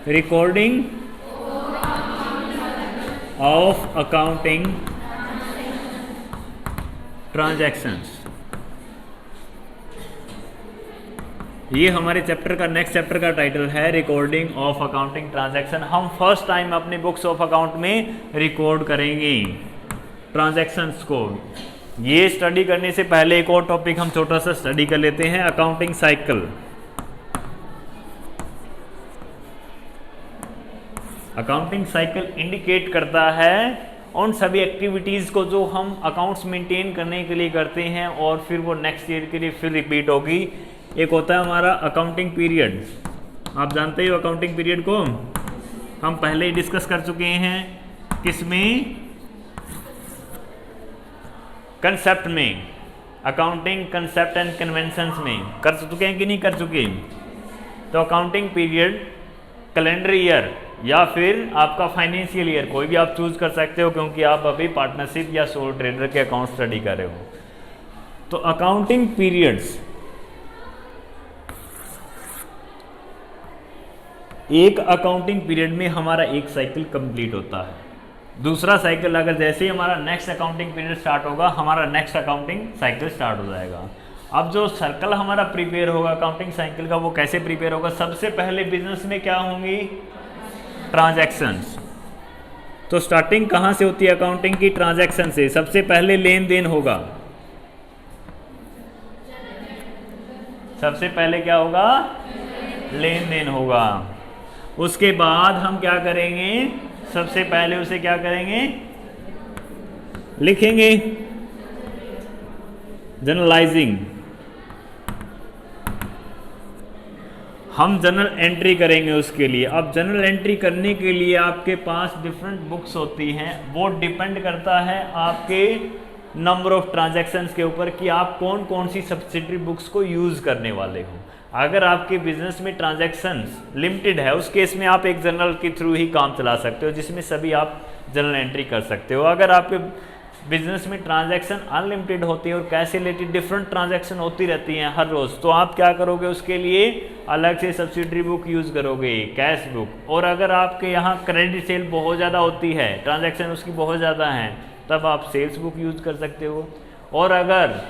Recording of accounting transactions. ये हमारे chapter का नेक्स्ट चैप्टर का टाइटल है, रिकॉर्डिंग ऑफ अकाउंटिंग ट्रांजैक्शन। हम फर्स्ट टाइम अपने बुक्स ऑफ अकाउंट में रिकॉर्ड करेंगे ट्रांजैक्शंस को। ये स्टडी करने से पहले एक और टॉपिक हम छोटा सा स्टडी कर लेते हैं, accounting cycle. Accounting cycle indicate करता है उन सभी एक्टिविटीज़ को जो हम अकाउंट्स मेंटेन करने के लिए करते हैं और फिर वो नेक्स्ट ईयर के लिए फिर रिपीट होगी। एक होता है हमारा अकाउंटिंग पीरियड, आप जानते हो अकाउंटिंग पीरियड को हम पहले ही डिस्कस कर चुके हैं। किसमें? कंसेप्ट में, अकाउंटिंग कंसेप्ट एंड कन्वेंशंस में कर चुके हैं कि नहीं कर चुके? तो अकाउंटिंग पीरियड कैलेंडर ईयर या फिर आपका फाइनेंशियल ईयर, कोई भी आप चूज कर सकते हो क्योंकि आप अभी पार्टनरशिप या सोल ट्रेडर के अकाउंट स्टडी कर रहे हो। तो अकाउंटिंग पीरियड्स, एक अकाउंटिंग पीरियड में हमारा एक साइकिल कंप्लीट होता है। दूसरा साइकिल अगर जैसे ही हमारा नेक्स्ट अकाउंटिंग पीरियड स्टार्ट होगा, हमारा नेक्स्ट अकाउंटिंग साइकिल स्टार्ट हो जाएगा। अब जो सर्कल हमारा प्रिपेयर होगा अकाउंटिंग साइकिल का, वो कैसे प्रिपेयर होगा? सबसे पहले बिजनेस में क्या होंगी? ट्रांजैक्शंस। तो स्टार्टिंग कहाँ से होती है अकाउंटिंग की? ट्रांजैक्शन से। सबसे पहले लेन देन होगा। सबसे पहले क्या होगा? लेन देन होगा। उसके बाद हम क्या करेंगे? सबसे पहले उसे क्या करेंगे? लिखेंगे, जर्नलाइजिंग। हम जर्नल एंट्री करेंगे उसके लिए। अब जर्नल एंट्री करने के लिए आपके पास डिफरेंट बुक्स होती हैं, वो डिपेंड करता है आपके नंबर ऑफ ट्रांजैक्शंस के ऊपर कि आप कौन कौन सी सब्सिडरी बुक्स को यूज़ करने वाले हो। अगर आपके बिजनेस में ट्रांजैक्शंस लिमिटेड है, उस केस में आप एक जर्नल के थ्रू ही काम चला सकते हो जिसमें सभी आप जर्नल एंट्री कर सकते हो। अगर आपके बिजनेस में ट्रांजैक्शन अनलिमिटेड होती है और कैश से रिलेटेड डिफरेंट ट्रांजैक्शन होती रहती हैं हर रोज़, तो आप क्या करोगे? उसके लिए अलग से सब्सिडरी बुक यूज़ करोगे, कैश बुक। और अगर आपके यहाँ क्रेडिट सेल बहुत ज़्यादा होती है, ट्रांजैक्शन उसकी बहुत ज़्यादा हैं, तब आप सेल्स बुक यूज़ कर सकते हो। और अगर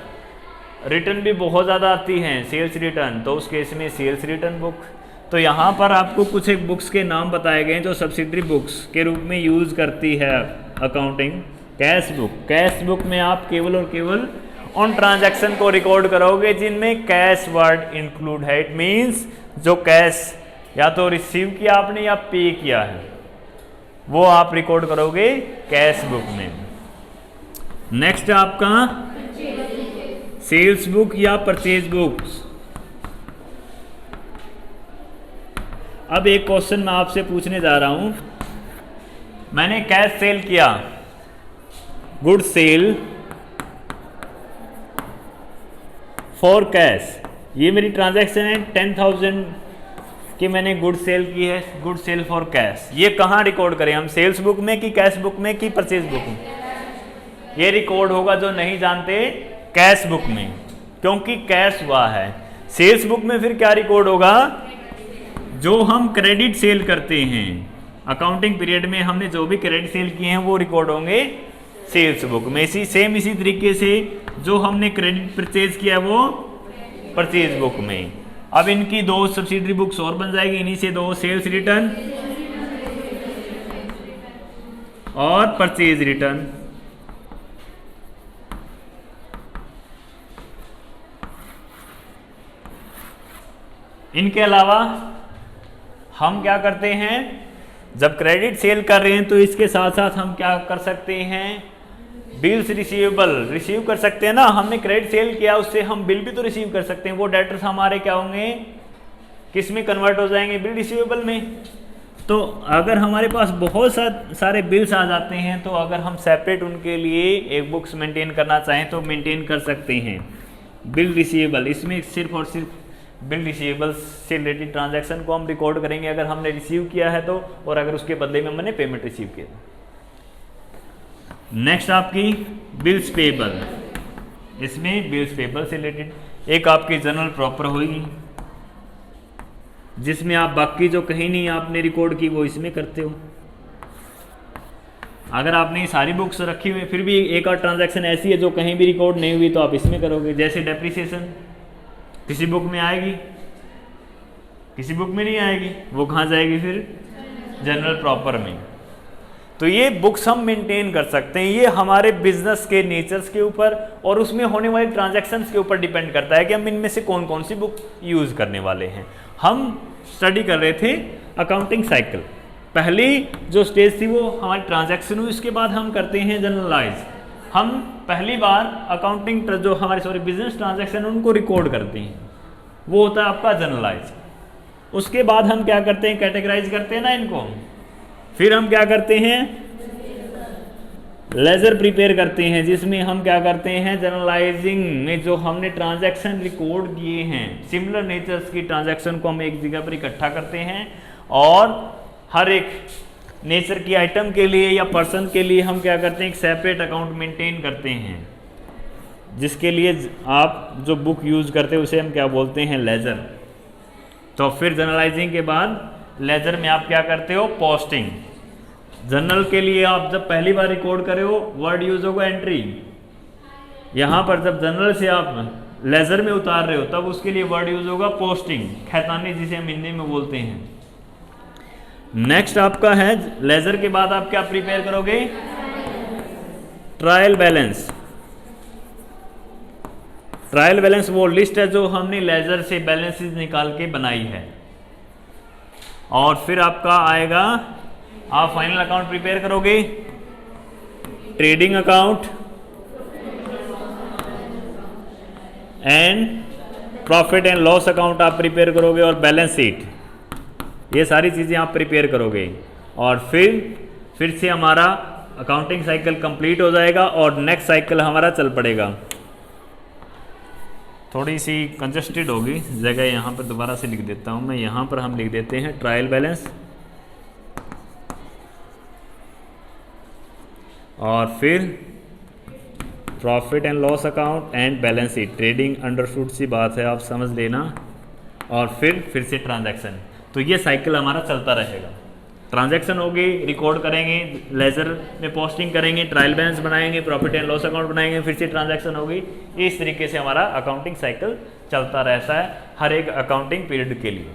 रिटर्न भी बहुत ज़्यादा आती हैं, सेल्स रिटर्न, तो उस केस में सेल्स रिटर्न बुक। तो यहाँ पर आपको कुछ एक बुक्स के नाम बताए गए हैं जो सब्सिडरी बुक्स के रूप में यूज़ करती है accounting. Cash book, cash book में आप केवल और केवल उन ट्रांजैक्शन को रिकॉर्ड करोगे जिनमें कैश वर्ड इंक्लूड है। इट मीन्स जो कैश या तो रिसीव किया आपने या पे किया है, वो आप रिकॉर्ड करोगे कैश बुक में। नेक्स्ट आपका सेल्स बुक या परचेज बुक्स। अब एक क्वेश्चन मैं आपसे पूछने जा रहा हूं। मैंने कैश सेल किया, गुड सेल फॉर कैश, ये मेरी ट्रांजैक्शन है 10,000 की मैंने गुड सेल की है, गुड सेल फॉर कैश। ये कहाँ रिकॉर्ड करें हम? सेल्स बुक में कि कैश बुक में कि परचेज बुक में? ये रिकॉर्ड होगा, जो नहीं जानते, कैश बुक में, क्योंकि कैश हुआ है। सेल्स बुक में फिर क्या रिकॉर्ड होगा? जो हम क्रेडिट सेल करते हैं अकाउंटिंग पीरियड में, हमने जो भी क्रेडिट सेल किए हैं वो रिकॉर्ड होंगे सेल्स बुक में। इसी तरीके से जो हमने क्रेडिट परचेज किया वो परचेज बुक में। अब इनकी दो सब्सिडरी बुक्स और बन जाएगी, इन्हीं से दो, सेल्स रिटर्न और परचेज रिटर्न। इनके अलावा हम क्या करते हैं, जब क्रेडिट सेल कर रहे हैं तो इसके साथ साथ हम क्या कर सकते हैं? बिल्स रिसीवेबल रिसीव कर सकते हैं ना। हमने क्रेडिट सेल किया, उससे हम बिल भी तो रिसीव कर सकते हैं। वो डेटर्स हमारे क्या होंगे? किस में कन्वर्ट हो जाएंगे? बिल रिसीवेबल में। तो अगर हमारे पास बहुत सारे बिल्स आ जाते हैं, तो अगर हम सेपरेट उनके लिए एक बुक्स मेंटेन करना चाहें तो मेंटेन कर सकते हैं। बिल रिसीवेबल, इसमें सिर्फ और सिर्फ बिल रिसीवेबल्स से रिलेटेड ट्रांजैक्शन को हम रिकॉर्ड करेंगे अगर हमने रिसीव किया है तो, और अगर उसके बदले में हमने पेमेंट रिसीव किया। नेक्स्ट आपकी बिल्स पेबल, इसमें बिल्स पेबल से रिलेटेड एक आपकी जर्नल प्रॉपर होगी। जिसमें आप बाकी जो कहीं नहीं आपने रिकॉर्ड की वो इसमें करते हो। अगर आपने ये सारी बुक्स रखी हुई फिर भी एक और ट्रांजैक्शन ऐसी है जो कहीं भी रिकॉर्ड नहीं हुई तो आप इसमें करोगे। जैसे डेप्रिसिएशन किसी बुक में आएगी, किसी बुक में नहीं आएगी, वो कहाँ जाएगी फिर जनरल प्रॉपर में। तो ये बुक्स हम मेंटेन कर सकते हैं। ये हमारे बिजनेस के नेचर्स के ऊपर और उसमें होने वाले ट्रांजैक्शंस के ऊपर डिपेंड करता है कि हम इनमें से कौन कौन सी बुक यूज़ करने वाले हैं। हम स्टडी कर रहे थे अकाउंटिंग साइकिल। पहली जो स्टेज थी वो हमारी ट्रांजैक्शन हुई, उसके बाद हम करते हैं जनरलाइज। हम पहली बार अकाउंटिंग जो हमारे बिजनेस ट्रांजैक्शन उनको रिकॉर्ड करते हैं, वो होता है आपका जनरलाइज। उसके बाद हम क्या करते हैं, कैटेगराइज करते हैं ना इनको। फिर हम क्या करते हैं, लेजर प्रिपेयर करते हैं, जिसमें हम क्या करते हैं, जनरलाइजिंग में जो हमने ट्रांजैक्शन रिकॉर्ड किए हैं सिमिलर नेचर्स की ट्रांजैक्शन को हम एक जगह पर इकट्ठा करते हैं और हर एक नेचर की आइटम के लिए या पर्सन के लिए हम क्या करते हैं, एक सेपरेट अकाउंट मेंटेन करते हैं, जिसके लिए आप जो बुक यूज करते हैं उसे हम क्या बोलते हैं, लेजर। तो फिर जनरलाइजिंग के बाद लेजर में आप क्या करते हो, पोस्टिंग। जर्नल के लिए आप जब पहली बार रिकॉर्ड करे हो वर्ड यूज होगा एंट्री। यहाँ पर जब जनरल से आप लेजर में उतार रहे हो तब उसके लिए वर्ड यूज होगा पोस्टिंग, खैतानी जिसे हम हिंदी में बोलते हैं। नेक्स्ट आपका है लेजर के बाद आप क्या प्रिपेयर करोगे, ट्रायल बैलेंस। ट्रायल बैलेंस वो लिस्ट है जो हमने लेजर से बैलेंसेस निकाल के बनाई है। और फिर आपका आएगा, आप फाइनल अकाउंट प्रिपेयर करोगे, trading account and profit and loss account आप प्रिपेयर करोगे और बैलेंस शीट, ये सारी चीज़ें आप प्रिपेयर करोगे। और फिर से हमारा अकाउंटिंग साइकिल कंप्लीट हो जाएगा और नेक्स्ट साइकिल हमारा चल पड़ेगा। थोड़ी सी कंजस्टेड होगी जगह, यहाँ पर दोबारा से लिख देता हूँ मैं। यहाँ पर हम लिख देते हैं ट्रायल बैलेंस और फिर profit and loss account and balance sheet. Trading understood सी बात है, आप समझ लेना। और फिर से ट्रांजैक्शन। तो ये साइकिल हमारा चलता रहेगा। ट्रांजैक्शन होगी, रिकॉर्ड करेंगे, लेजर में पोस्टिंग करेंगे, ट्रायल बैलेंस बनाएंगे, प्रॉफिट एंड लॉस अकाउंट बनाएंगे, फिर से ट्रांजैक्शन होगी। इस तरीके से हमारा अकाउंटिंग साइकिल चलता रहता है हर एक अकाउंटिंग पीरियड के लिए।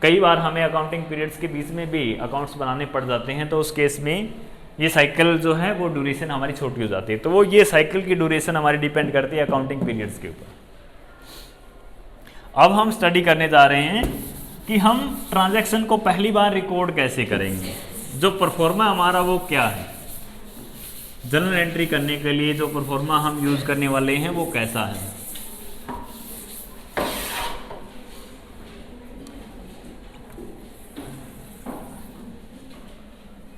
कई बार हमें अकाउंटिंग पीरियड्स के बीच में भी अकाउंट्स बनाने पड़ जाते हैं, तो उस केस में ये साइकिल जो है वो ड्यूरेशन हमारी छोटी हो जाती है। तो वो ये साइकिल की ड्यूरेशन हमारी डिपेंड करती है अकाउंटिंग पीरियड्स के ऊपर। अब हम स्टडी करने जा रहे हैं कि हम ट्रांजैक्शन को पहली बार रिकॉर्ड कैसे करेंगे। जो परफॉर्मा हमारा वो क्या है, जर्नल एंट्री करने के लिए जो परफॉर्मा हम यूज करने वाले हैं वो कैसा है।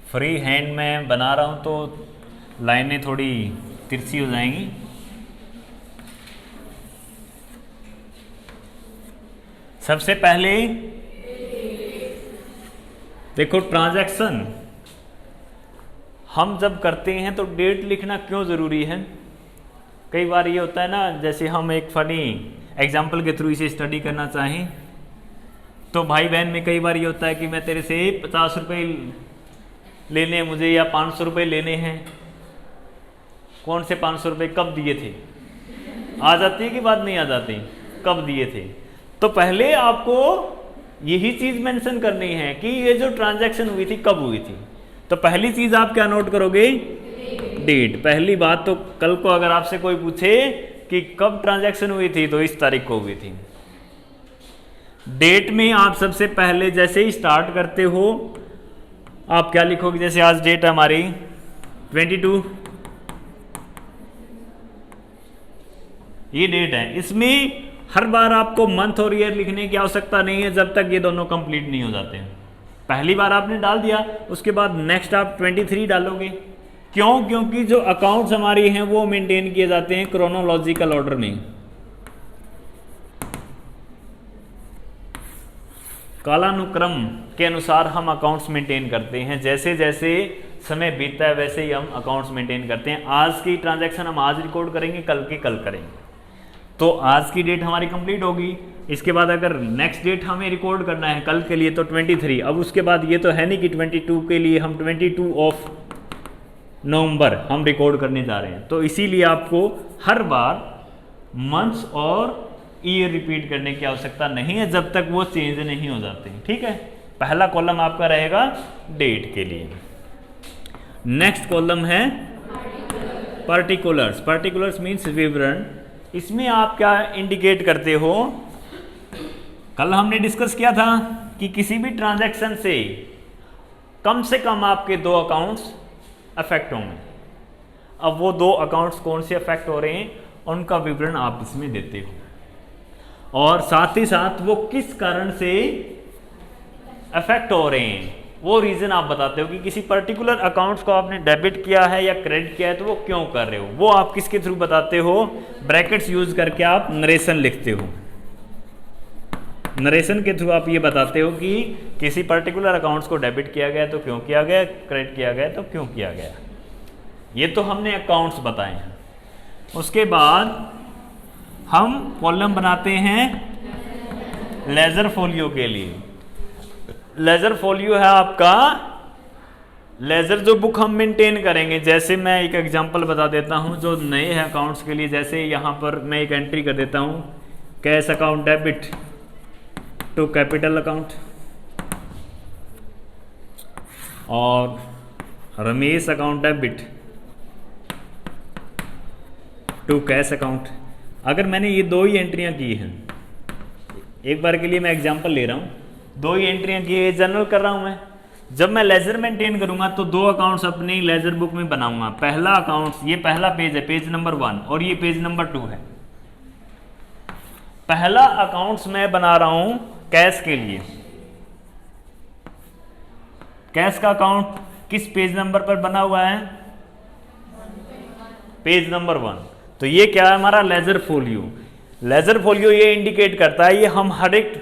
फ्री हैंड में बना रहा हूं तो लाइनें थोड़ी तिरछी हो जाएंगी। सबसे पहले देखो, ट्रांजैक्शन हम जब करते हैं तो डेट लिखना क्यों ज़रूरी है। कई बार ये होता है ना, जैसे हम एक फनी एग्जाम्पल के थ्रू इसे स्टडी करना चाहें तो भाई बहन में कई बार ये होता है कि मैं तेरे से 50 रुपये लेने हैं मुझे या 500 रुपये लेने हैं। कौन से 500 रुपये कब दिए थे, आ जाती है कि बात नहीं आ जाती, कब दिए थे। तो पहले आपको यही चीज़ मेंशन करनी है कि ये जो ट्रांजैक्शन हुई थी कब हुई थी। तो पहली चीज़ आप क्या नोट करोगे, डेट। पहली बात तो कल को अगर आपसे कोई पूछे कि कब ट्रांजैक्शन हुई थी तो इस तारीख को हुई थी। डेट में आप सबसे पहले जैसे ही स्टार्ट करते हो आप क्या लिखोगे, जैसे आज डेट हमारी 22, ये डेट है। इसमें हर बार आपको मंथ और ईयर लिखने की आवश्यकता नहीं है जब तक ये दोनों कंप्लीट नहीं हो जाते हैं। पहली बार आपने डाल दिया, उसके बाद नेक्स्ट आप 23 डालोगे। क्यों? क्योंकि जो अकाउंट्स हमारी हैं वो मेंटेन किए जाते हैं क्रोनोलॉजिकल ऑर्डर में, कालानुक्रम के अनुसार हम अकाउंट्स मेंटेन करते हैं। जैसे जैसे समय बीतता है वैसे ही हम अकाउंट्स मेंटेन करते हैं। आज की ट्रांजैक्शन हम आज रिकॉर्ड करेंगे, कल की कल करेंगे, तो आज की डेट हमारी कंप्लीट होगी। इसके बाद अगर नेक्स्ट डेट हमें रिकॉर्ड करना है कल के लिए तो 23। अब उसके बाद ये तो है नहीं कि 22 के लिए हम 22 ऑफ नवंबर हम रिकॉर्ड करने जा रहे हैं। तो इसीलिए आपको हर बार मंथ्स और ईयर रिपीट करने की आवश्यकता नहीं है जब तक वो चेंज नहीं हो जाते। ठीक है, पहला कॉलम आपका रहेगा डेट के लिए। नेक्स्ट कॉलम है पर्टिकुलर्स। पर्टिकुलर्स मीन्स विवरण। इसमें आप क्या इंडिकेट करते हो? कल हमने डिस्कस किया था कि किसी भी ट्रांजैक्शन से कम आपके 2 अकाउंट्स अफेक्ट होंगे। अब वो 2 अकाउंट्स कौन से अफेक्ट हो रहे हैं उनका विवरण आप इसमें देते हो, और साथ ही साथ वो किस कारण से अफेक्ट हो रहे हैं वो रीजन आप बताते हो कि किसी पर्टिकुलर अकाउंट्स को आपने डेबिट किया है या क्रेडिट किया है तो वो क्यों कर रहे हो। वो आप किसके थ्रू बताते हो? ब्रैकेट्स यूज करके आप नरेशन लिखते हो। नरेशन के थ्रू आप ये बताते हो कि किसी पर्टिकुलर अकाउंट्स को डेबिट किया गया तो क्यों किया गया, क्रेडिट किया गया तो क्यों किया गया। ये तो हमने अकाउंट्स बताए हैं। उसके बाद हम कॉलम बनाते हैं लेजर फोलियो के लिए। लेजर फोलियो है आपका लेजर जो बुक हम मेंटेन करेंगे। जैसे मैं एक एग्जांपल बता देता हूं जो नए हैं अकाउंट्स के लिए। जैसे यहां पर मैं एक एंट्री कर देता हूं, cash account debit to capital account, और Ramesh account debit to cash account. अगर मैंने ये 2 ही एंट्रियां की हैं, एक बार के लिए मैं एग्जांपल ले रहा हूं, 2 ही एंट्रियां की है, जनरल कर रहा हूं मैं। जब मैं लेजर मेंटेन करूंगा तो 2 अकाउंट्स अपनी लेजर बुक में बनाऊंगा। पहला अकाउंट, ये पहला पेज है, पेज नंबर 1, और ये पेज नंबर 2 है। पहला अकाउंट्स मैं बना रहा हूं कैश के लिए। कैश का अकाउंट किस पेज नंबर पर बना हुआ है? Page number 1। तो ये क्या है हमारा लेजर फोलियो। लेजर फोलियो ये इंडिकेट करता है, ये हम हर एक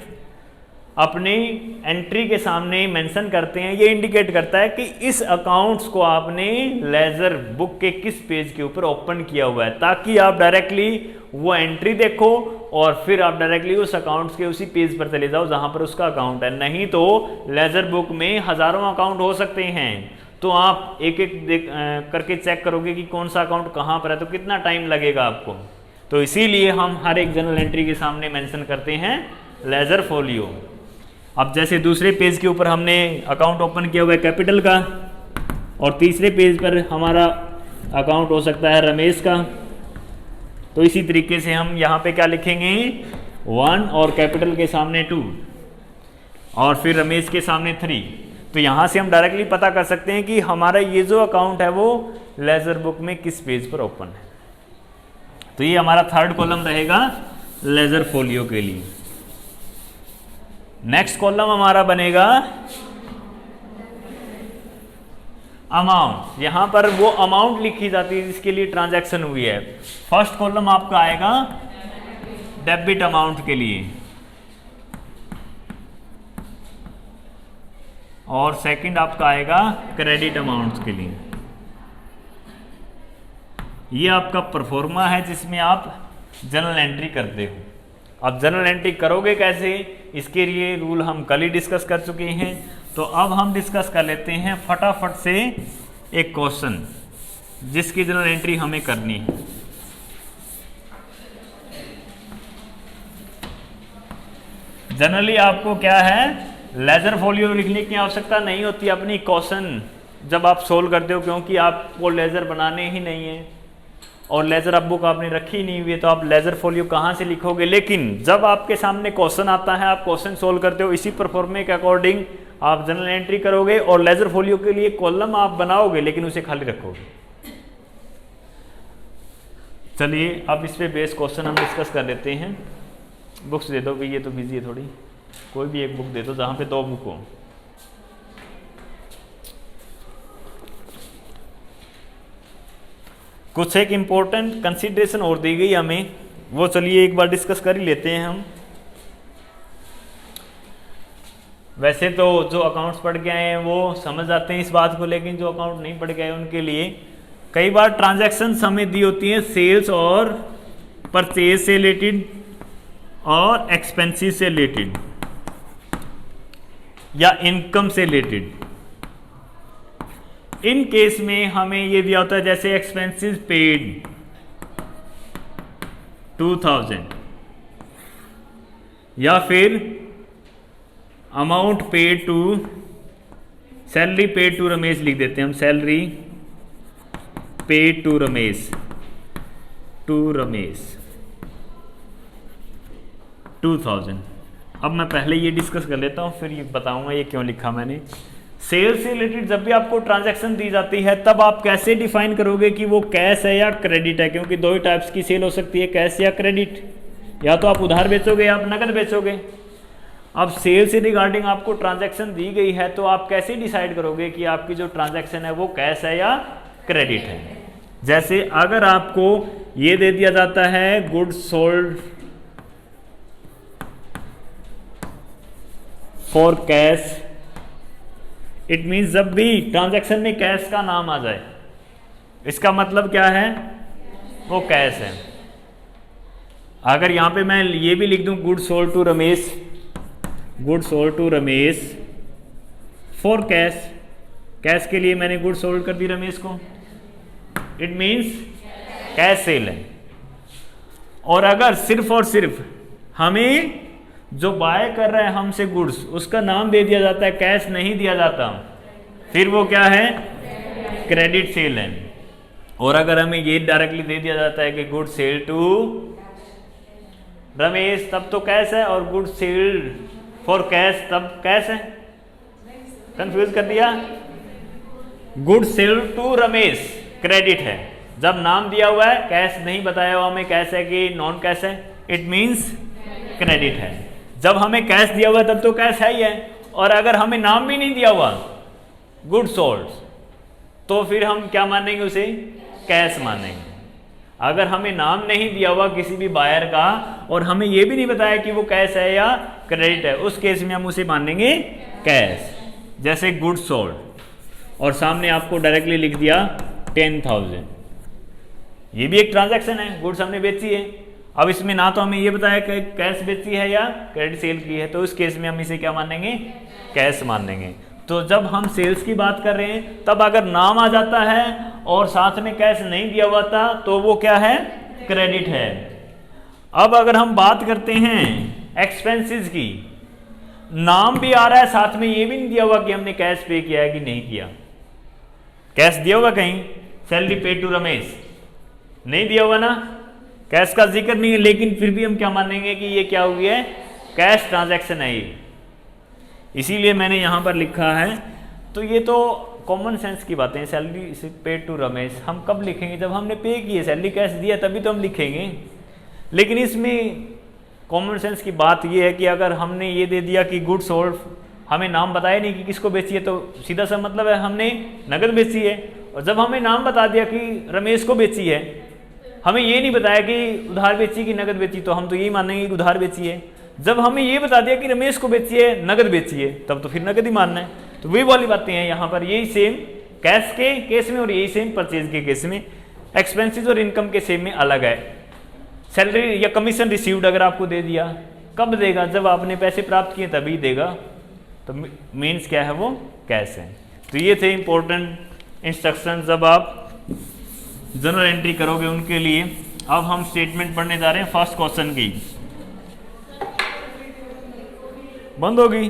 अपनी एंट्री के सामने मेंशन करते हैं। ये इंडिकेट करता है कि इस अकाउंट्स को आपने लेजर बुक के किस पेज के ऊपर ओपन किया हुआ है, ताकि आप डायरेक्टली वो एंट्री देखो और फिर आप डायरेक्टली उस अकाउंट्स के उसी पेज पर चले जाओ जहां पर उसका अकाउंट है। नहीं तो लेजर बुक में हजारों अकाउंट हो सकते हैं, तो आप एक एक करके चेक करोगे कि कौन सा अकाउंट कहां पर है, तो कितना टाइम लगेगा आपको। तो इसीलिए हम हर एक जनरल एंट्री के सामने मेंशन करते हैं लेजर फोलियो। अब जैसे दूसरे पेज के ऊपर हमने अकाउंट ओपन किया हुआ है कैपिटल का, और तीसरे पेज पर हमारा अकाउंट हो सकता है रमेश का, तो इसी तरीके से हम यहाँ पे क्या लिखेंगे 1 और कैपिटल के सामने 2 और फिर रमेश के सामने 3। तो यहाँ से हम डायरेक्टली पता कर सकते हैं कि हमारा ये जो अकाउंट है वो लेजर बुक में किस पेज पर ओपन है। तो ये हमारा 3rd कॉलम रहेगा लेजर फोलियो के लिए। नेक्स्ट कॉलम हमारा बनेगा अमाउंट। यहां पर वो अमाउंट लिखी जाती है जिसके लिए ट्रांजैक्शन हुई है। फर्स्ट कॉलम आपका आएगा डेबिट अमाउंट के लिए, और सेकंड आपका आएगा क्रेडिट अमाउंट के लिए। ये आपका परफॉर्मा है जिसमें आप जनरल एंट्री करते हो। अब जनरल एंट्री करोगे कैसे, इसके लिए रूल हम कल ही डिस्कस कर चुके हैं। तो अब हम डिस्कस कर लेते हैं फटाफट से एक क्वेश्चन जिसकी जनरल एंट्री हमें करनी है। जनरली आपको क्या है, लेजर फोलियो लिखने की आवश्यकता नहीं होती अपनी क्वेश्चन जब आप सोल्व करते हो, क्योंकि आपको लेजर बनाने ही नहीं है और लेजर अब बुक आपने रखी नहीं हुई है, तो आप लेजर फोलियो कहाँ से लिखोगे। लेकिन जब आपके सामने क्वेश्चन आता है, आप क्वेश्चन सोल्व करते हो, इसी परफॉर्मे के अकॉर्डिंग आप जनरल एंट्री करोगे और लेजर फोलियो के लिए कॉलम आप बनाओगे लेकिन उसे खाली रखोगे। चलिए अब इस पे बेस क्वेश्चन हम डिस्कस कर लेते हैं। बुक्स दे दो भाई, ये तो बिजी है थोड़ी, कोई भी एक बुक दे दो जहाँ पे 2 बुक हो। कुछ एक इम्पोर्टेंट कंसीडरेशन और दी गई हमें, वो चलिए एक बार डिस्कस कर ही लेते हैं हम। वैसे तो जो अकाउंट्स पढ़ के आए हैं वो समझ आते हैं इस बात को, लेकिन जो अकाउंट नहीं पढ़ के आए उनके लिए कई बार ट्रांजैक्शन हमें दी होती हैं सेल्स और परचेज से रिलेटेड और एक्सपेंसिव से रिलेटेड या इनकम से रिलेटेड। इन केस में हमें ये दिया होता है जैसे एक्सपेंसिव पेड 2000 या फिर amount paid to, salary paid to Ramesh लिख देते हैं हम, सैलरी पेड टू रमेश 2000। अब मैं पहले ये डिस्कस कर लेता हूँ, फिर ये बताऊंगा ये क्यों लिखा मैंने। सेल्स से रिलेटेड जब भी आपको ट्रांजैक्शन दी जाती है तब आप कैसे डिफाइन करोगे कि वो कैश है या क्रेडिट है, क्योंकि दो ही टाइप्स की सेल हो सकती है, कैश या क्रेडिट। या तो आप उधार बेचोगे या आप नकद बेचोगे। अब सेल से रिगार्डिंग आपको ट्रांजैक्शन दी गई है तो आप कैसे डिसाइड करोगे कि आपकी जो ट्रांजैक्शन है वो कैश है या क्रेडिट है। जैसे अगर आपको ये दे दिया जाता है goods sold for cash, it means जब भी ट्रांजैक्शन में कैश का नाम आ जाए इसका मतलब क्या है, वो कैश है। अगर यहां पे मैं ये भी लिख दूं goods sold to Ramesh, goods sold to Ramesh for cash, cash के लिए मैंने गुड्स सोल्ड कर दी रमेश को, इट मीन्स कैश सेल है। और अगर सिर्फ और सिर्फ हमें जो बाय कर रहा है हमसे गुड्स उसका नाम दे दिया जाता है, कैश नहीं दिया जाता, फिर वो क्या है, क्रेडिट सेल है। और अगर हमें ये डायरेक्टली दे दिया जाता है कि गुड्स सेल टू रमेश, तब तो कैश है, और गुड्स सेल फॉर कैश तब कैश है। कंफ्यूज कर दिया। Goods sale to Ramesh credit है, जब नाम दिया हुआ है, कैश नहीं बताया हुआ हमें कैश है कि नॉन कैश है, इट मीन्स क्रेडिट है। जब हमें कैश दिया हुआ है तब तो कैश है ही है, और अगर हमें नाम भी नहीं दिया हुआ गुड्स सोल्ड तो फिर हम क्या मानेंगे, उसे कैश मानेंगे। अगर हमें नाम नहीं दिया हुआ किसी भी बायर का और हमें यह भी नहीं बताया कि वो कैश है या क्रेडिट है, उस केस में हम उसे मानेंगे कैश। जैसे गुड्स सोल्ड और सामने आपको डायरेक्टली लिख दिया 10,000, ये भी एक ट्रांजैक्शन है, गुड्स हमने बेची है। अब इसमें ना तो हमें ये बताया कि कैश बेची है या क्रेडिट सेल की है, तो उस केस में हम इसे क्या मानेंगे, कैश मानेंगे। तो जब हम सेल्स की बात कर रहे हैं तब अगर नाम आ जाता है और साथ में कैश नहीं दिया हुआ था तो वो क्या है, क्रेडिट है। अब अगर हम बात करते हैं एक्सपेंसेस की, नाम भी आ रहा है, साथ में ये भी नहीं दिया हुआ कि हमने कैश पे किया है कि नहीं किया। कैश दिया हुआ कहीं, सैलरी पेड टू रमेश नहीं दिया हुआ ना, कैश का जिक्र नहीं है, लेकिन फिर भी हम क्या मानेंगे कि ये क्या हुई है, कैश ट्रांजैक्शन है ये, इसीलिए मैंने यहां पर लिखा है। तो ये तो कॉमन सेंस की बातें, सैलरी पेड टू रमेश हम कब लिखेंगे, जब हमने पे किए, सैलरी कैश दिया तभी तो हम लिखेंगे। लेकिन इसमें कॉमन सेंस की बात ये है कि अगर हमने ये दे दिया कि गुड्स सोल्ड, हमें नाम बताया नहीं कि किसको बेची है, तो सीधा सा मतलब है हमने नगद बेची है। और जब हमें नाम बता दिया कि रमेश को बेची है, हमें ये नहीं बताया कि उधार बेची कि नगद बेची, तो हम तो यही मानेंगे कि उधार बेची है। जब हमें ये बता दिया कि रमेश को बेची है, नगद बेची है, तब तो फिर नगद ही मानना है। तो वही वाली बातें हैं यहाँ पर, यही सेम कैश के केस में और यही सेम परचेज के केस में। एक्सपेंसेस और इनकम के सेम में अलग है। सैलरी या कमीशन रिसीव्ड अगर आपको दे दिया, कब देगा, जब आपने पैसे प्राप्त किए तभी देगा, तो मीन्स क्या है, वो कैश है। तो ये थे इंपॉर्टेंट इंस्ट्रक्शन जब आप जनरल एंट्री करोगे उनके लिए। अब हम स्टेटमेंट पढ़ने जा रहे हैं फर्स्ट क्वेश्चन की। बंद होगी।